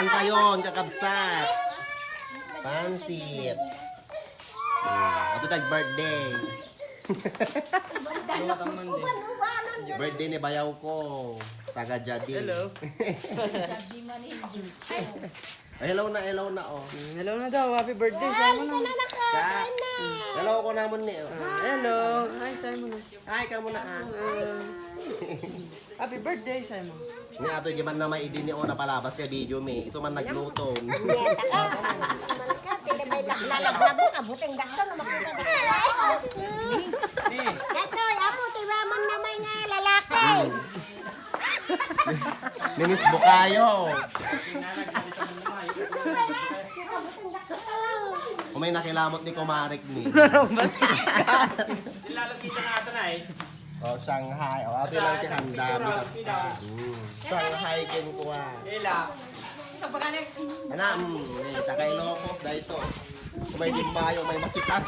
kanta yon, kakabsat. Pansit. Ito tag-birthday. Birthday ni bayaw ko. Taga Jadi. Hello. Ay, hello na oh. Hello na daw. Happy birthday. Saan mo na? Sa, hello ko naman ni. Hello. Hi, saan mo na? Ay, ka muna ah. Happy birthday, saan mo? Ni ato giman na may idin ni ona palabas ka video mi. Ito man nagluto. Lalaglag mo, abuting dakto na makita dakto. Ito, yapo, tiwaman naman nga lalaki. Minis bukayo. Kung may nakilamot ni Kumarik ni. Ilalagkita na ito na eh. Oh, Shanghai. Oh, ato lang tihanda. Shanghai kin kuha. Ila. Ana, takay lokos dahito. Kung may dimbayo, may makipas.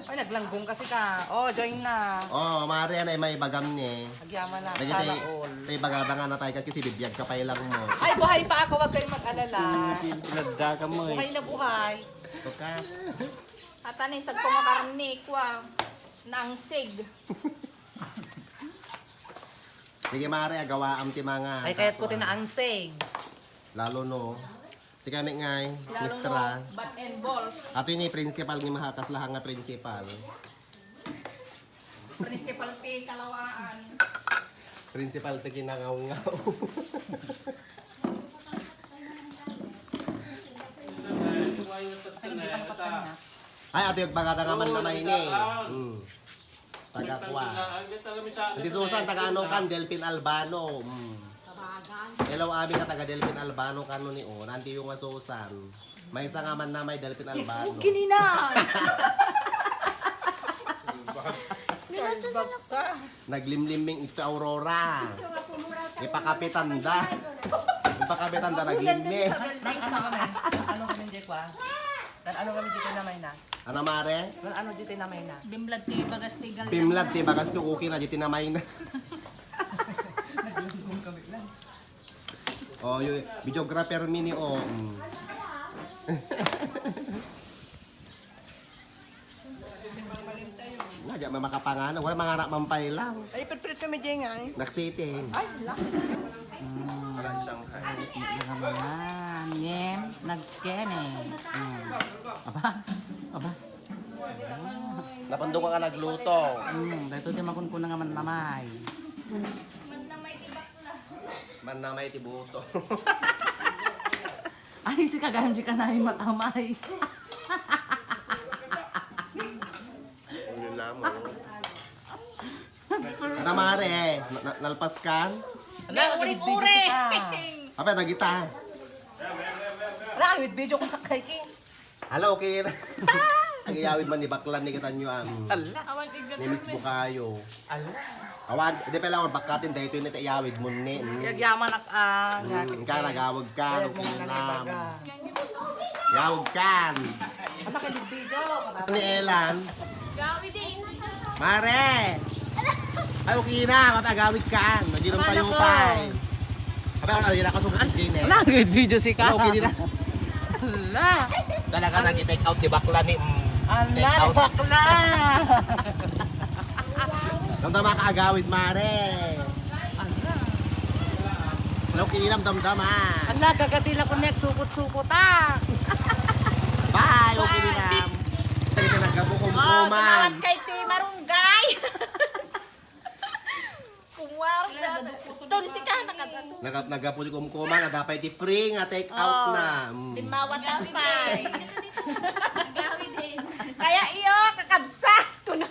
Ay, naglanggong kasi ka. Oh, join na. Oh, Maria na may bagam ni. Nagyaman na. Lagi Sana tayo, all. may bagada nga na tayo kasi bibiyag ka pa ilang mo. Ay, buhay pa ako. Huwag kayong mag-alala. Pinagda ka mo Buhay na buhay. Ito ka. Atani sag kumakarni kwa nang sig. Sige Maria, gawa am ti mga. Ay, kaya't ko tinaangsig. Lalo no. Si kami ngay, Lalo Mistra. no, bat and balls. Ato ni principal ni mahakas lahang nga principal. Principal P kalawaan. Principal ti kinangaw-ngaw. Ay, ato yung bagada nga man naman ini. Taga kwa. Hindi Susan, taga ano kan, Delphin Albano. Hello, abi ka taga Delphin Albano kano ni O. Nanti yung nga Susan. May isa nga man na may Delphin Albano. Ginina! Naglimliming ito Aurora. Ipakapitanda. Ipakapitanda naglimmi. Ano kami? Ano kami, Jekwa? Ano kami dito na may na? Ano mare? Ano dito na may na? Bimblad ti bagas tigal. Pimlad ti bagas tu okay na di tinamay na. Oh, yung videographer mini o. Nadya may makapangano, wala mga anak mampay lang. Ay, prit-prit kami dyan nga. Naksiting. Ay, laki. Wala isang kay. Nagkamayan. Ngem, nagkeme. Aba. Napandong ka nagluto. Dito di makun ko na nga man namay. Man na may tibuto. Ay, si kagamji ka na yung matamay. Ano na mo? Ano mare? Nalpas kan? Wala, uring-uri. Apa nagita? Wala, with video ko kay King. Hala, okay na. Ang iyawid man ni Baklan ni kita nyo ang Ala. Awal tigal. ni Miss Bukayo. Ala. Awan, di pa lang bakatin dahil ito yung iyawid mo ni. Yagyaman ak Ka, nagawag ka. Kaya mo nga nalibaga. Yawag ka. Ano kay video? Ni Elan. Gawi din. Mare! Ay, okay na. Matagawid ka. Nagyinong tayo pa. Sabi ako na nakasukaan. Sige na. Wala, good video si Ano, okay din na. Ala. Talaga nag-take out ni Bakla ni. Ala, Take out. bakla. Damdama ka agawid, Mare. Ala. Hello, kilam damdama. Ala, gagatila ko next sukot-sukot Bye, okay nilam. Tadi ka nagkabukumkuman. Kay Ti Marunggay. Kumwar na. Story si ka nakadato. Nagapuli kumkuman na dapat i-free nga take out na. Dimawat ang pay. Gawi din. Kaya iyo kakabsa. Tuno.